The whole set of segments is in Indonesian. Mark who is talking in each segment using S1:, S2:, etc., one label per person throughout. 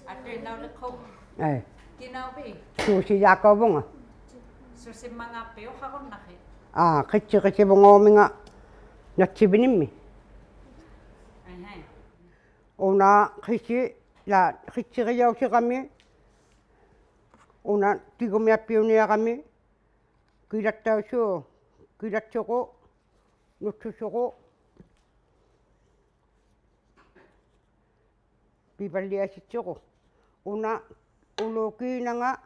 S1: Ate naulikho. Kinaubi.
S2: Susi yakobunga.
S1: Susi mangapi uhakonaki.
S2: Kitsi bungominga natsibinimmi. Una kitsi la kitsi riyausikami. Una tigumiappiuniakami. Kilattausu, kilatsoko, nutsusoko. Pipalliasitsoko. Una ulokiinanga,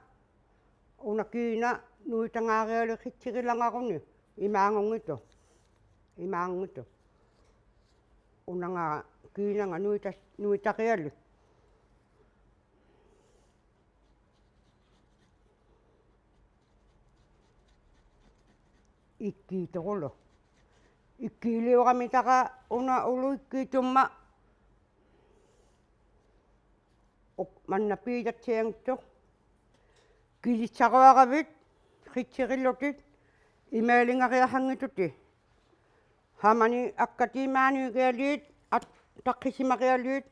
S2: una kiina nuitangaariali kitsirilangakuni imaangungito. Unanga kiinanga nuitakiali. Ikkiitokolo. Ikkiiliuqamitaka una uluikkiitumma manna piitatsiangittu kilitsaruaqavit kitsirillutit imaalingariahangituti hamani akkatiimaaniukialiit taqqisimaqialiit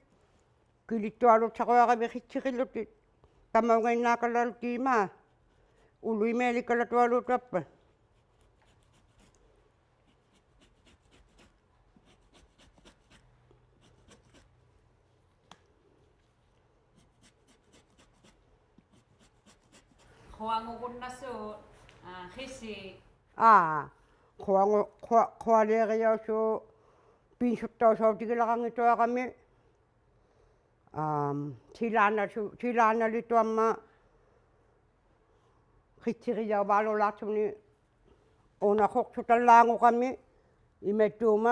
S2: kilittualutsaruaqavi kitsirillutit tamaungainnaakalalutiimaa ulu imaalikkalatualuutappa.
S1: Huangukunnasu hisi.
S2: Hualeeriausu piinsuttausautigilarangituaqami silaanalituamma kitsiriauvalulaartumni una huqsutallaanguqami imattuuma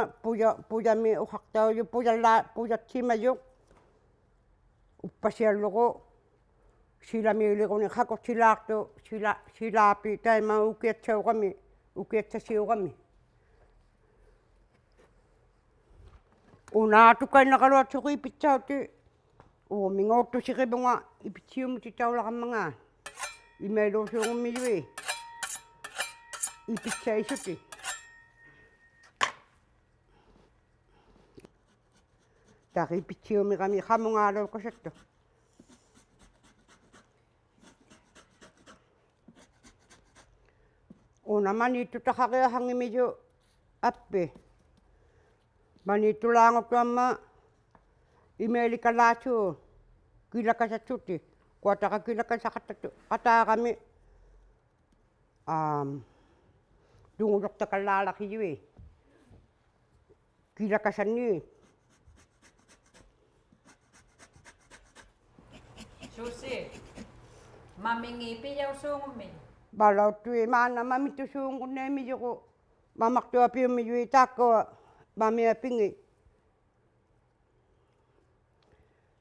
S2: pujami uqaqtauju pujatsimajuk uppasialluqu silamiiliquni qakursilaartu silaapi taima ukiatsasiuqami unaatukainaqaluatsuqu ipitsauti uuminguuttusiqivunga ipitsiumuti taulaqammangaa imailuusuugummiyui ipitsaisuti taqipitsiumiqami qamungaaluuqusattu. Una maniittutaqaqiahangimiju appi maniittulaangutuamma imaalikalaasuu kilakasatsuti kuataqa kilakasaqataaqami tungulortakallaalaqiui kilakasanni
S1: Susi mamingiipiyausuungummi.
S2: Balauttui maana mamitusuungunneemijuqu mamartuapiummijui taakkua mamiapingi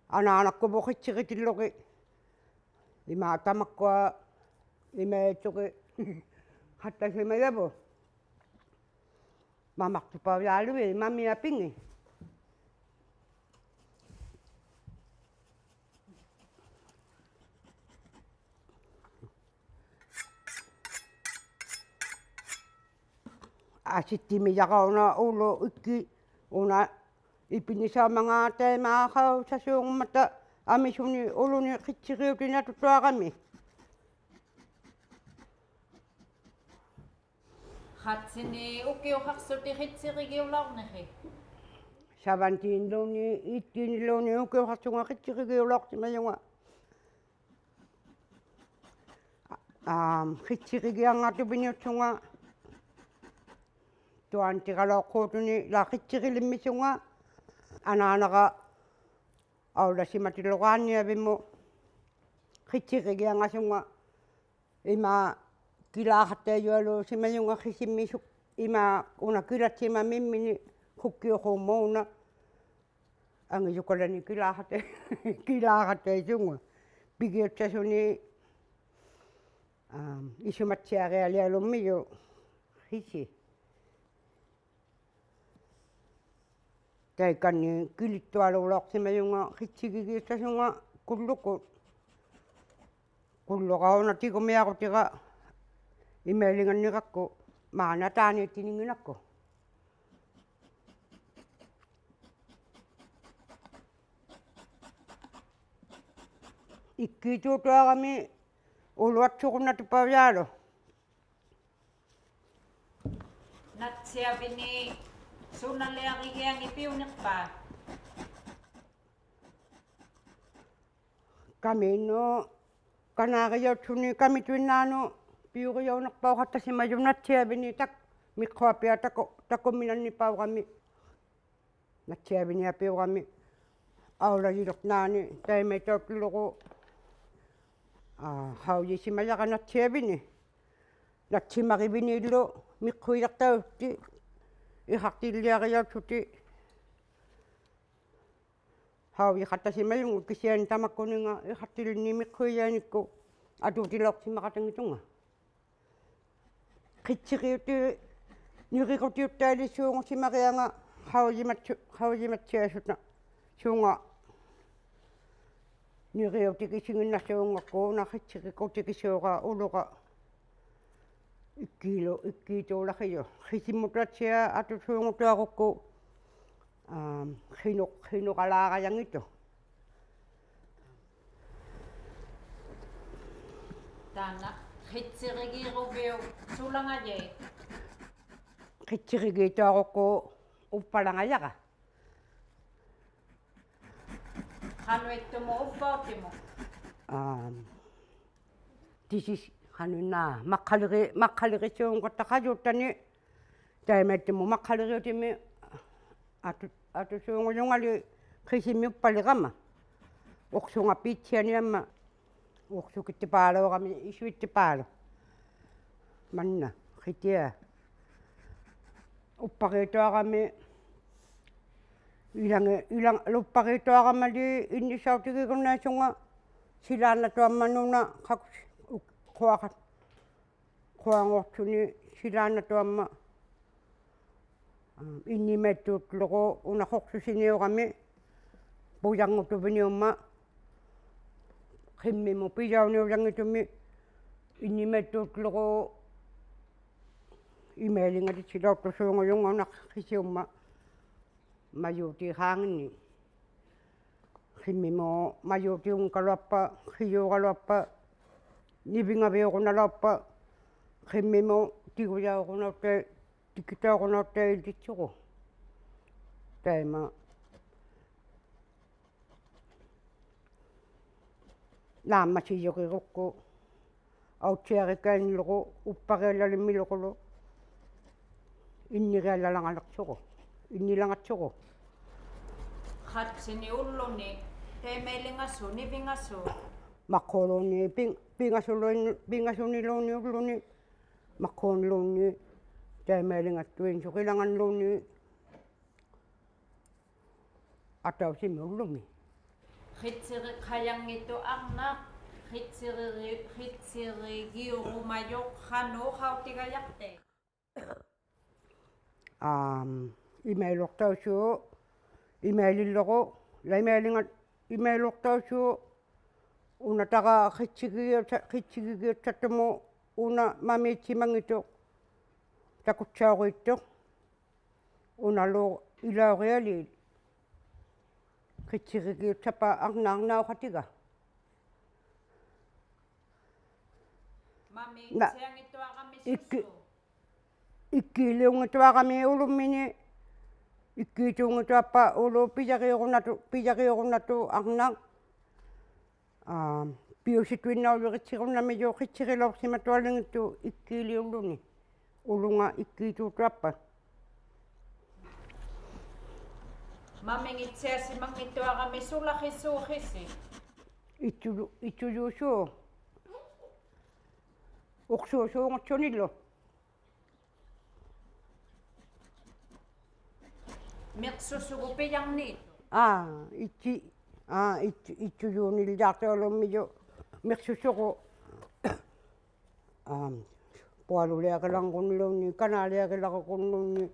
S2: anaanakkupu kitsiqitilluqi imaatamakkua imaatsuqi qattasimayapu mamartupaviaalui mamiapingi asittimiaqauna ulu ikki una ipinisaamanga taimaaqau sasuungummata amisuni uluni qitsiriutinatuttuaqami
S1: Hatsini ukiuqarsuti qitsirigiularniqi.
S2: Savantiinluuni ittiiniluuni ukiuqarsunga qitsirigiulortimajunga qitsirigiangatupiniutsunga tuantiqaloqquutuni la qitsirilimmisunga anaanaqa aulasimatilluqaanniavimmu qitsirigiangasunga ima kilaaqattayualu simajunga qisimmisuk ima una kilatsima mimmini hukkiuquummuuna angiyukalani kilaaqattaysunga pigiutsasuni isumatsiarialialummiyu qisi Taikanni kilittualuuloqsimajunga qitsigigiussasunga kulluqauna tigumiaqutiqa imaalinganniqakku maana taaniittininginakku. ikkiituutuagami uluatsuqunnatuppaviaalo
S1: Natsiavini sunnallearigiangi piuniqpaa.
S2: kamiinnu kanaaqiyautsunni kamituinnaanu piuriaunerpauqattasimaju natsiavini tak miqquapia takumminannippauqami natsiavini apiuqami aulagilernaani taimaitautluqu haujisimajaqa natsiavini natsimaqivini illu miqquilertautti iqartilliaqiyautsuti hauiqattasimayungu kisiani tamakkuninga iqartilini miqquiaanikku atuutileorsimaqatangitunga qitsiqiuti niqiqutiuttaalisuungusimaqianga haujimatsiasutna suunga niqiutikisiginnassuungakkuuna qitsiqiqutikisuuqa uluqa ikkiituulaqiyo qisimmutratsia atusuungutuaqukku qinuqalaaqayangitu
S1: Taana qitsirigiirugiu sulangaye.
S2: qitsiqigiituaqukku uppalangajaqa
S1: Qanuittumu uppautimu.
S2: tisis qanunnaa maqqaliqisuunguttaqajuuttani taimattimu maqqaliqiutimi atusuungulungali qisimmi uppaliqama uqsungappiitsianiamma uqsukittipaalauqami isuittipaalu manna qitia uppaqiituaqami ilang luppaqiituaqamali innissautigikunnaassunga silaannatuammanuuna quanguortuni silaannatuamma innimattuutluqu unaqoqsusiniuqami puyanngutuviniumma qimmimu pijauniullangitumi innimattuutluqu imailingatitsilautusuungulunga unaqisiumma majuutiiqaanginni qimmimu majuutiunkaluappa qiyuuqaluappa nivingaviuqunaluappa qimmimu tiguyauqunautai tikitauqunauttailtitsuqu taima naammasiyuqiruqqu autsiarikaaniluqu uppaqiallalimmiluqulu inniriallalangalersuqu innilangatsuqu
S1: Qatsini ulluni teimailingassu nivingassu.
S2: maqquuluunni pingasuniluunni ulluni maqquunluunni taimailingattuin suqilanganluunni atausimi ullumi
S1: Qitsiriqayangitu arnaq qitsirigiurumajoq qanu qautigajaqte.
S2: imailuortaussuu imaililloqu imailuortaussuu unataqa qitsigigiutsattumu una mamiitsimangitu takutsauqiittu unalu ilauqiali qitsigigiutsappa arnaarnauqatiga
S1: Mamiitsiangituaqami sussu.
S2: ikkiiliungituaqami ulummini ikkiituungituappa ulu pijaqiuqunnatu arnaaq piusituinnaulliqitsiqunnamiju qitsiqilaorsimatuallingittu ikkiiliulluni ulunga ikkiituutuappa
S1: Mamingitsiasimangituaqami sulaqissuuqisi.
S2: itsuyuussuu uqsuusuungutsunillu
S1: Miqsussugu pijanniitu.
S2: itsuyuuniljaartualummiyu miqsussuqu pualuliaqilanqunniluunni kanaaliaqilaqaqunnuunni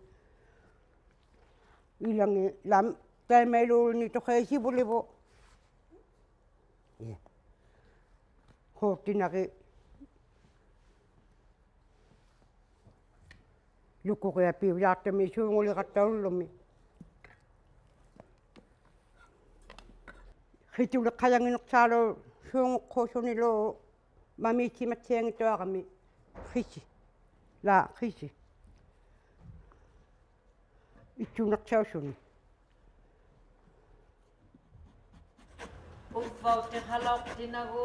S2: ilangi lam taimailuulni toqeisivulivu huuttinaqi lukuqiapiujaartami suunguliqattaullumi qituleqqayanginersaalu suunguqqhuusunilo mamiitsimatsiangituaqami qisi itsunertsausuni
S1: Uvauti halautinagu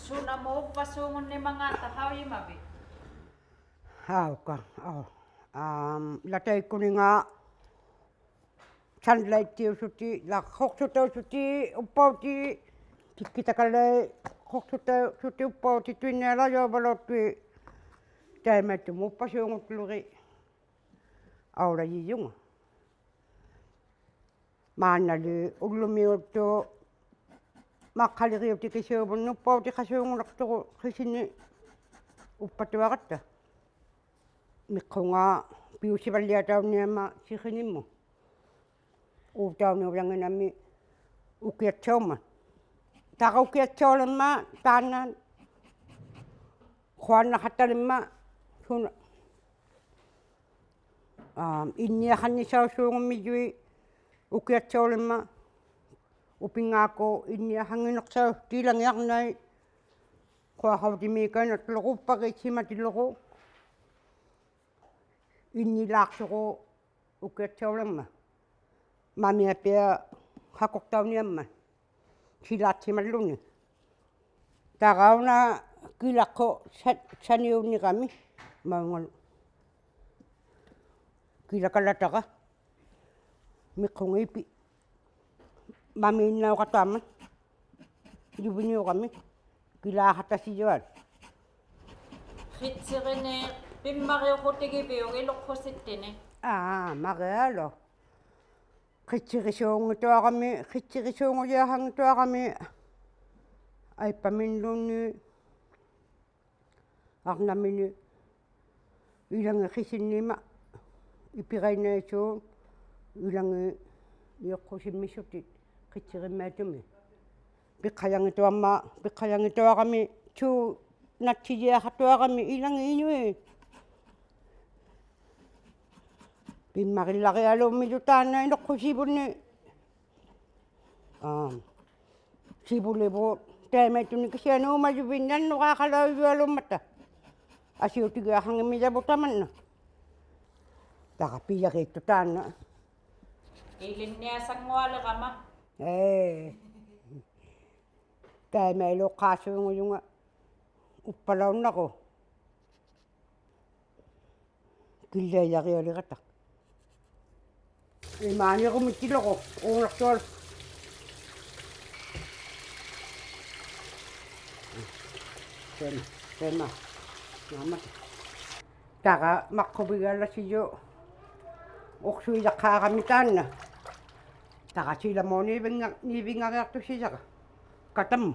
S1: sunamu uppasuungunni mangata hauimavi.
S2: hauka lataikkuninga sunlighttiusuti laqortutausuti uppauti tikkitakallai qortutausuti uppauti tuinnialajuavalottui taimattumu uppasuungutluri aulajijunga maannali ullumiuttu maqqaliriuti kisuuvunnu uppauti qasuungulertoru qisinni uppatuaqatta miqqunga piussivalliataunniama siqinimmu uutauniulanginammi ukiatsauma taqa ukiatsaulemma taannaan quannaqattalimma suna inniaqannisausuungummijui ukiatsaulemma upingaako inniaqanginersau tiilangiarnai quaqautimiikainatluquppaqitsimatiluqu innilaarsuqu ukiatsaulemma mamiapia haqortauniamma silaatimalluni taqauna kilaqqo saniunniqami maungal kilakallataqa miqqungiipi mamiinnauqataammat yuviniuqami kilaaqattasijuat
S1: Qitsirini pimmariuqutigiviung iluqqusittini.
S2: marealo qitsirisuungutuaqami aippaminluunni arnamini ilangi qisinniima ipirainaisuun ilangi iuqqusimmissutit qitsirimaatumi piqqajangituaqami tuu natsijiaqatuaqami ilangi inui pimmarillaqialuummilu taanna ineqqusivunni sivulivuut taimattuni kisianuumajuvinniannuqaaqalauyualummatta asiutigiaqangimmilavu tamanna taqa pillaqiittu taanna
S1: Ilinniasangualeqama.
S2: taimailuqqaasuungujunga uppalaunnaqu killaiarialiqata imaaniqumittiloqu uunartual tema naamata taqa maqquvigallasiyu uqsuillaqqaaqami taanna taqa silamooni niivingariartussisaqa katammu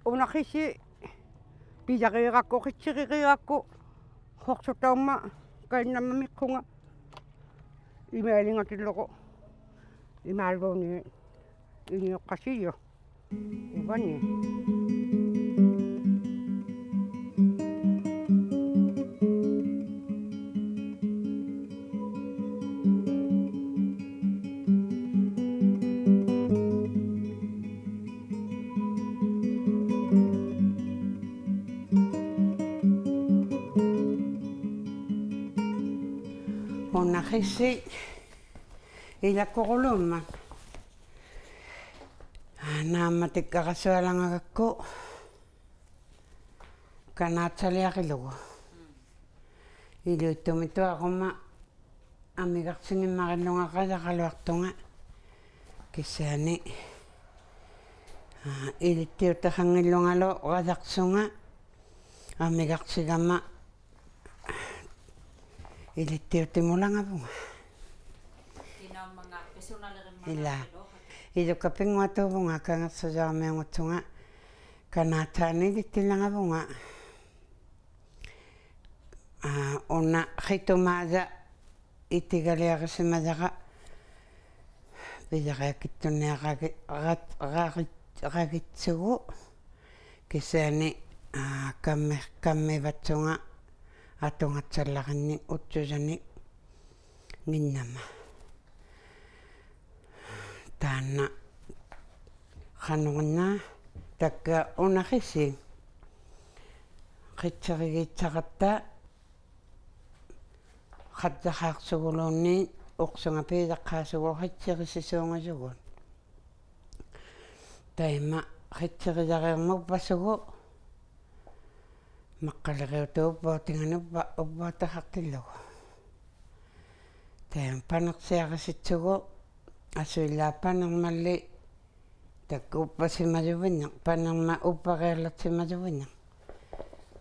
S2: unaqisi pillaqiiqakku qitsiriqiiqakku qorsutaumma kainnamma miqqunga imaalingatilluqu imaalluuni iniuqqasiyo uvani unaqisi ilakkuqulumma naamatikkaqassualangagakku kanaatsaliaqilugu iluuttumituaqumma amigarsinimmarillungaqalaqaluartunga kissaani ilittiuttaqangillungalu qasarsunga amigarsigamma ilittiuttimulangavunga
S1: Inaumanga pisunalerimma.
S2: ila ilukapinguatuvunga kangersujaamiangutsunga kanaataani ilittilangavunga una qitumaasa ittigaliaqisimasaqa pillaqiakkittunniaqagitsugu kissaani kammivatsunga atungatsallaqinni utsusani nginnama taanna qanunna takka unaqisi qitserigiitsaqatta qattaqaarsuguluunni uqsunga piidaqqaasugu qitserisisuungasugun taima qitserilariarmupпасугу maqqaliqiutuuppautiganuppa uppaataqartillugu taim panersiaqisitsugu asuillaappanermalli takka uppasimajuvinneq panerma uppaqiallersimajuvinneq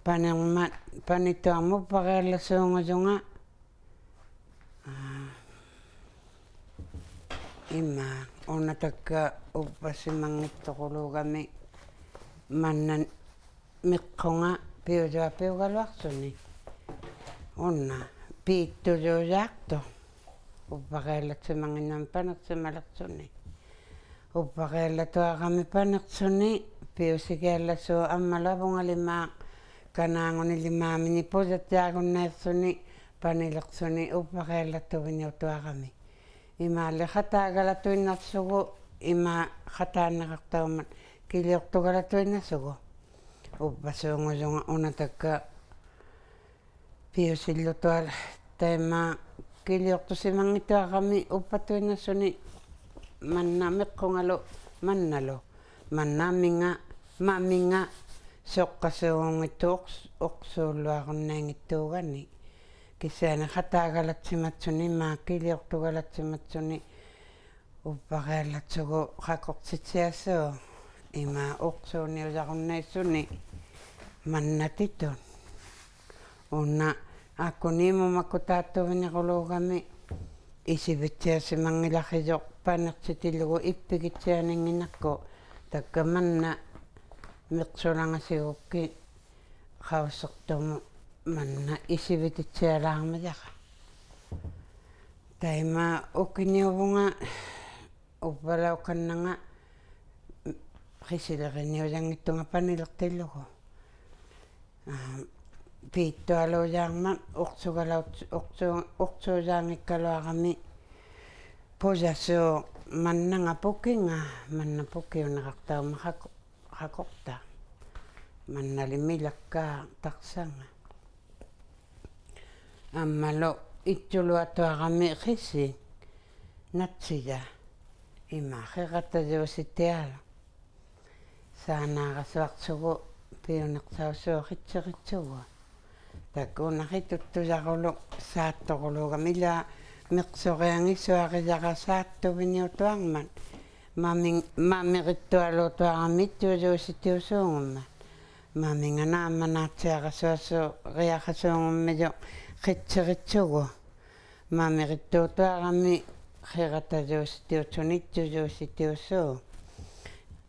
S2: panerma panituarmuppaqiallersuungujunga imma una takka uppasimanngittoqulugami mannan miqqunga piusuapiugaluarsunni unna piittuluusaartu uppaqiallersimanginnam panersimalersunni uppaqiallatuaqami panersunni piusikiallasuu ammalavungalimaa kanaangunilimaamini pusatiagunnaersunni panilersuni uppaqiallatuvini utuaqami imaalle qataagalattuinnarsugu ima qataanneqartaumat kiliortugalatuinnarsugu uppasuungujunga una takka piusillutual taima kiliortusimangituaqami uppatuinnarsuni manna meqqungalu mannalu mannaminga maminga soqqasuungittu uqsuulluaqunnaangittuugani kisaani qataagalatsimatsuni maakiliortugalatsimatsuni uppaqiallatsugu qakoqsitsiassuu ima uqsuuniusaqunnaissuni mannatitun unna akkuniimumakkutaattuvinequluugami isivitsiasimangilaqqisoq panersitillugu ippikitsianinginakku takka manna miqsulangasigukki qausertumu manna isivititsialaarmillaqa taima ukiniuvunga uppalauqannanga qisileqiniusangittunga panilertillugu piittualuusaarma uqsuusaangikkaluaqami pusassuu mannanga pukinga manna pukiuneqartauma qakoqta mannalimilakkaa taqsanga ammalu ittuluatuaqami qissi natsija ima qiqattasuusittialu saanaaqasuarsugu piuneqsaussuu qitseqitsugu takkuuna qituttusaqulu saattoqulugami ila miqsoqiangisuaqillaqasaattuviniutuarmat mamiqittualuutuaqami ittuusuusittiusuungummat maminganaammanaatsiaqasuassuu qiaqasuungummilu qitseqitsugu mamiqittuutuaqami qiqattasuusittiutsuni ittusuusittiussuu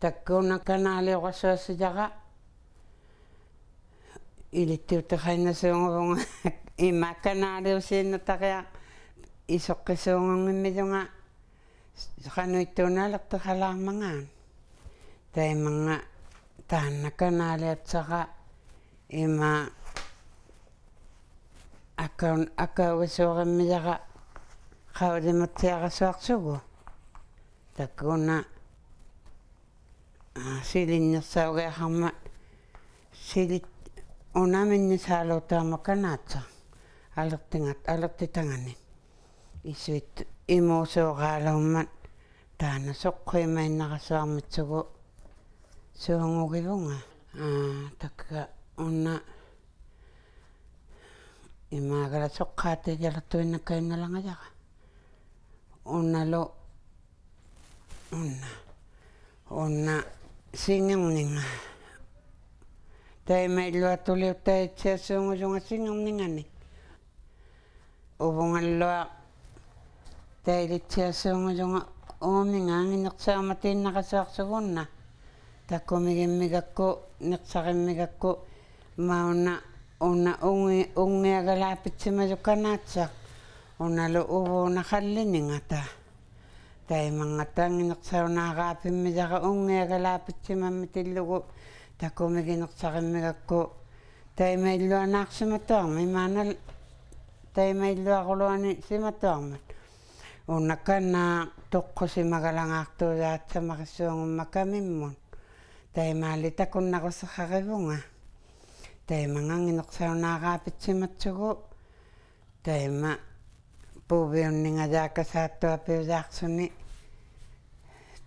S2: takkuuna kanaaliuqasuassillaqa ilittiutaqainnasuunguvunga ima kanaaliusiinnataqia isoqqisuungungimmilunga qanuittuunaalertiqalaarmangaan taimanga taanna kanaaliatsaqa ima akauisuuqimmillaqa qaulimutsiaqasuarsugu takkuuna silinnersaugiaqarma silit unaminnisaaluutaamakkanaatsa alertitangani isuit imuusuuqaalummat taana soqqiimainnaqasuarmitsugu suungugilunga takka unna imaagala soqqaatigialertuinnakkainnalangajaqa unnalu unna singerninga taimailuatuliuttaitsiassuungujunga singerningani uvungallua tailitsiassuungujunga uumingaangineqsaamatiinnaqasuarsugunna takkumigimigakku neqsaqimigakku mauna una ungiagalaapitsimajukanaatsa unalu uvuunaqalliningata taimangatangineqsaunaaqaapimmillaqa ungiagalaapitsimammitillugu takkumigineqsaqimigakku taimailluanaaqsimatuarma imaanal taimailuaquluani simatuarmat unnakana toqqosimagalangаарtuusaatsamakissuungummakamimmun taimaali takunnaqusseqarivunga taimangangineqsaunaaqaapitsimatsugu taima puuviunningajaakasaattuapiusaaqsuni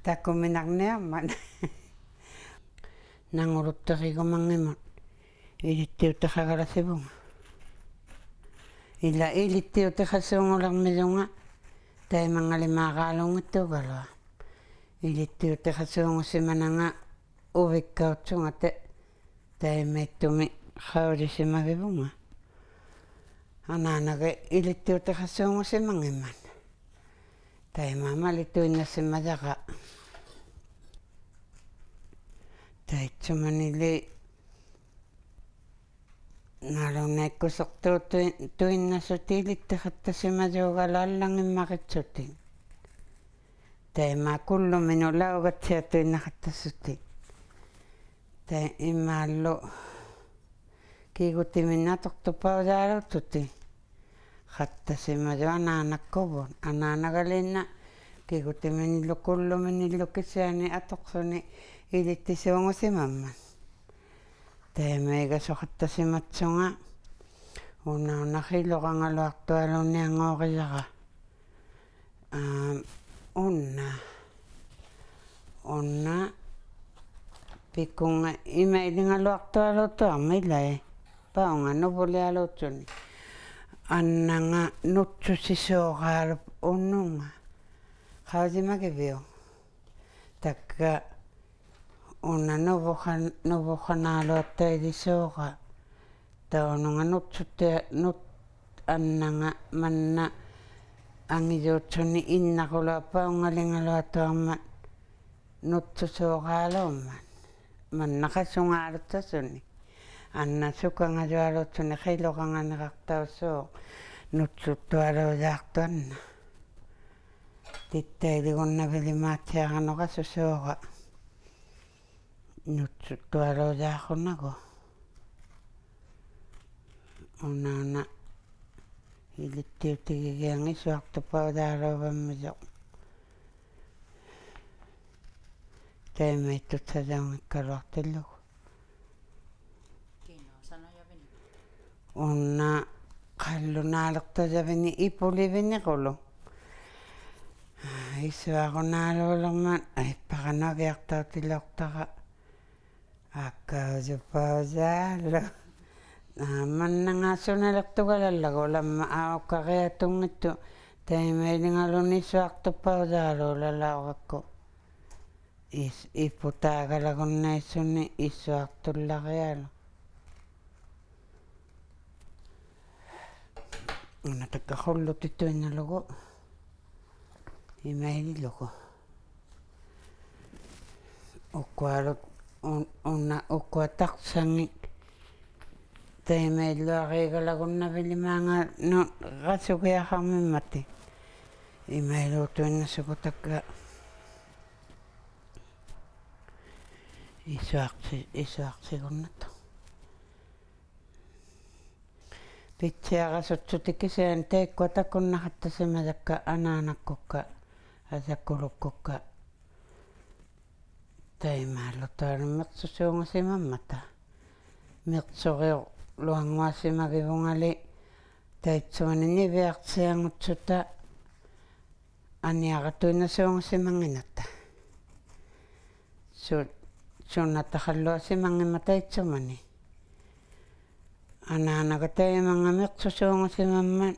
S2: takuminarniarmat nangulutteriigumangimut ilittiuteqagalasipunga ila ilittiuteqasuungularmilunga taimangalimaaqaalungittuugalua ilittiuteqasuungusimananga uvikkautsunga taimattumi qaulisimagipunga anaanage ilittiuteqasuungusimangimman taimaamalituinnassimajaqa taitsumanili nalunnaikkusertuutuinnassuti ilitteqattasimajuugalaallangimmaqitsuti taimaa kulluminu laugatsiatuinnaqattassuti tai imaallu kiigutiminnatortupausaalutsuti qattasimaju anaanakkuvun anaanagalinna kiigutiminillu kulluminillu kisiani atoqsuni ilittisuungusimamman taimaigasoqattasimatsunga unnaunaqilluqangaluartualunniangooriaqa unna pikunga imailingaluartualuutuarma ilai paunga nupulialuutsuni annanga nutsusisooqaalup unnunga qausimakiviu takka unna nuvuqanaaluattailisooqa taununga nut annanga manna angiyuutsuni innaqulua paungalingaluatuarmat nutsusooqaaluumman mannaqasungaaluttasuni anna sukangajualuutsuni qiluqanganeqartaussuu nutsuttualuusaartuanna tittailigunnavilimaatsiaqanoqasusooqa nutsuttualuusaaqunnaku unnauna ilittiutigigiangisuartupausaaluuvammisoq taimaittutsasuungikkaluartillugu
S1: Kiinnosanoyavini.
S2: unna qallunaaleqtusavini ipuliviniqulu isuaqunaaluulerman aippaqanuagiartautiloqtaqa akkausupausaalu mannangaassunalertugalalagu lamma auqqariatungittu taimailingaluni isuartupausaaluulalauqakku iputaagalagunnaissuni issuartullarialu unna takka qullutittuinnalugu imaililugu ukkualut unna ukkuataqsangi taimailuariigalagunnavilimaanga qasugiaqarmimmati imailuutuinnassuku takka isuaqsigunnattu pitsiaqasutsutikisian taikkuatakunnaqattasimajakka anaanakkukka asakulukkukka taimaallutualu meqsusuungusimammata meqsuriuq luanguasimagivungali taitsumani niviartsiangutsuta aniaqatuinnasuungusimanginata sunnataqalluasimangima taitsumani anaanaga taimanga meqsusuungusimamman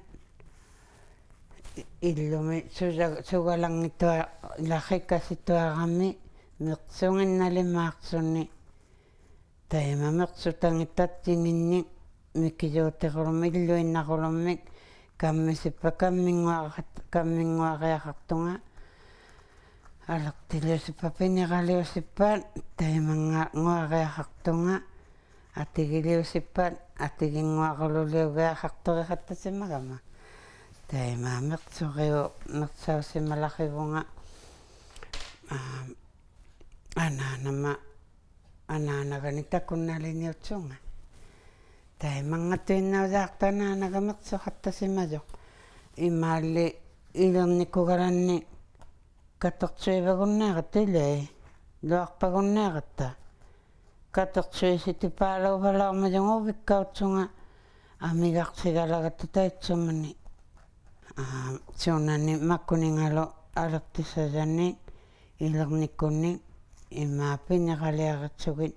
S2: illumi sugalangittua laqikasittuaqami meqsunginnalimaaqsunni taima meqsutangitattinginni mikkijuutiqulum illuinnaqulummik kammisippa kamminguaqiaqartunga alaqtiliusippa piniqaliusippaat taimanga nguaqiaqartunga atigiliusippaat atiginguaqululiugiaqartoriqattasimagama taima meqsuriu meqsausimalaqivunga anaanagani takunnaliniutsunga Tai mangatuinnausaqtana nagamersuqattasimajoq imaalli ilernikkugaranni katersuivagunneeqat ilai luarpagunneeqatta katersuisitipaalauvalarmajunguvikkautsunga amigaqsigalagatta taitsumani suunani makkuningalo alertissasani ilernikkunni imaapiniqaliaqatsugit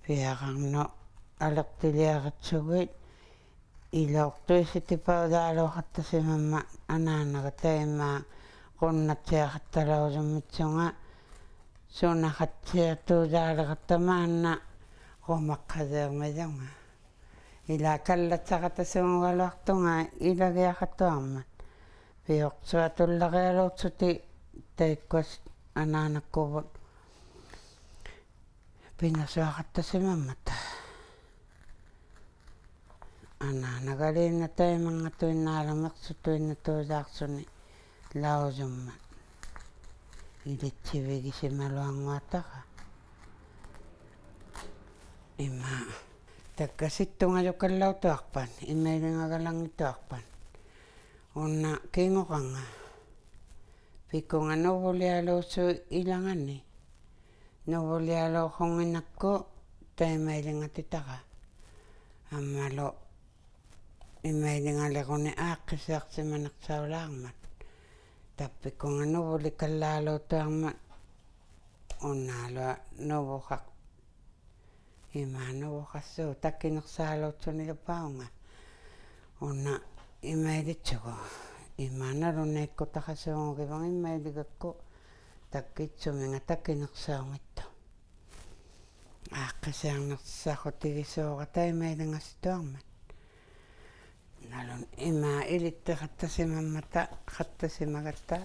S2: piaqarno alertiliaqatsugit ilortuisitipaudaaloqattasimamma anaanaga taimaa qunnatsiaqattalausummitsunga suunaqatsiatuudaaleqattamaanna qumaqqaseermajunga ila kallatsaqatasuungaluartunga ilagiaqattuarmat piorsuatullarialuutsuti taikkuas anaanakkuvut pinasuaqattasimammata anaanagaliinna taimangatuinnaalamersutuinnatuusaarsuni lausummat ilitsivigisimaluanguataqa ima takkasittungajukkallautuarpan imailingagalangituarpan unna kingoqanga pikunga nuvulialuusu ilangani nuvulialuuqunginakku taimailingatitaqa ammalu imailingaliquni aaqqisiarsimanaqsaulaarmat tappikunga nuvulikallaaluutuarmat unnaalua nuvuqaq nuvuqassuu takkinersaaluutsunilupaunga unna imailitsugu imaanalunekkutaqasuungukivang imailigakku takkitsuminga takkinersaungittu aaqqisiarnersaqutigissuuqa taimailingassituarmat nalun ima ilitteqattasimammata qattasimagatta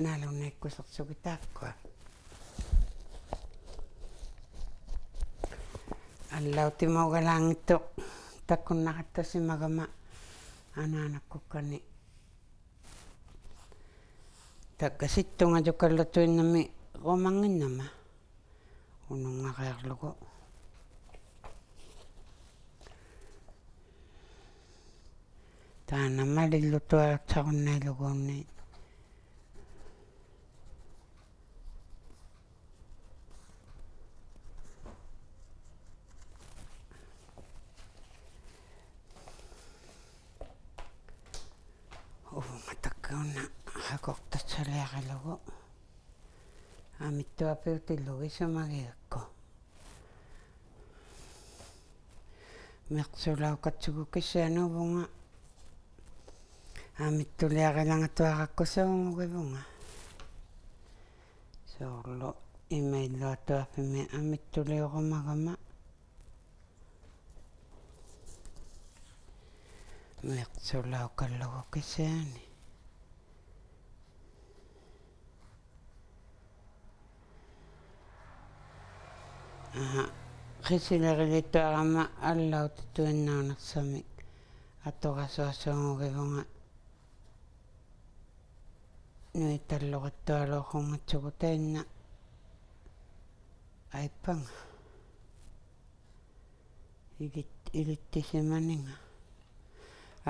S2: nalunekkusersugitaakkua allautimaugalangittu takkunnaqattasimagama anaanakkukkani takkasittungajukkallatuinnami qumanginnama unungaqiarlugu taanamalillutuartsaqunnailuguni uvungatakkaunna hakortatsaliaqilugu amittuapiutillugi sumagigakku meqsulauqatsugu kissianuvunga amittuliaqilangatuaqakkusuungugivunga soorlu imailluatuarpimi amittuliuqumagama meqsulauqallugu kissiani qisilerilittuarama allautituinnaunersami atoqasuassuungugivunga nuitalluqittualuuqungatsugu tainna aippanga ilittisimaninga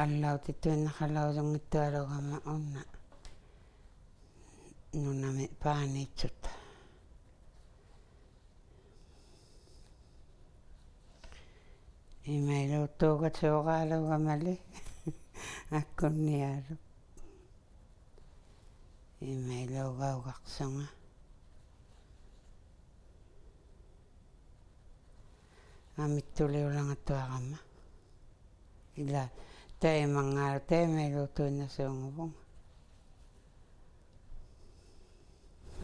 S2: allautituinnaqalausungittualuqama unna nunami paaniitsutta imailuuttuugasuuqaalugamali akkunnialu imailuugauqarsunga amittuliulangatuaqama ila taimangaalu taimailuutuinnasuunguvunga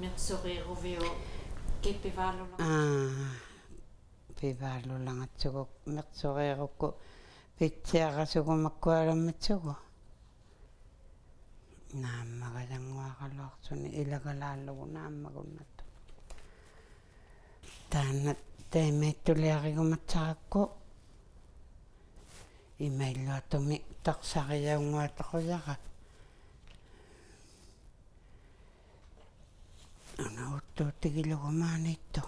S1: Mersuqeruvio kippivaallula
S2: pivaallulangatsugu meqsuqeequkku pitsiaqasugumakkualammitsugu naammagallanguaqaluarsuni ilagalaallugu naammagunnattu taanna taimaittuliaqigumatsaqakku imailluatumi taqsariaunguataquyaqa una uttuutigilugu maanittu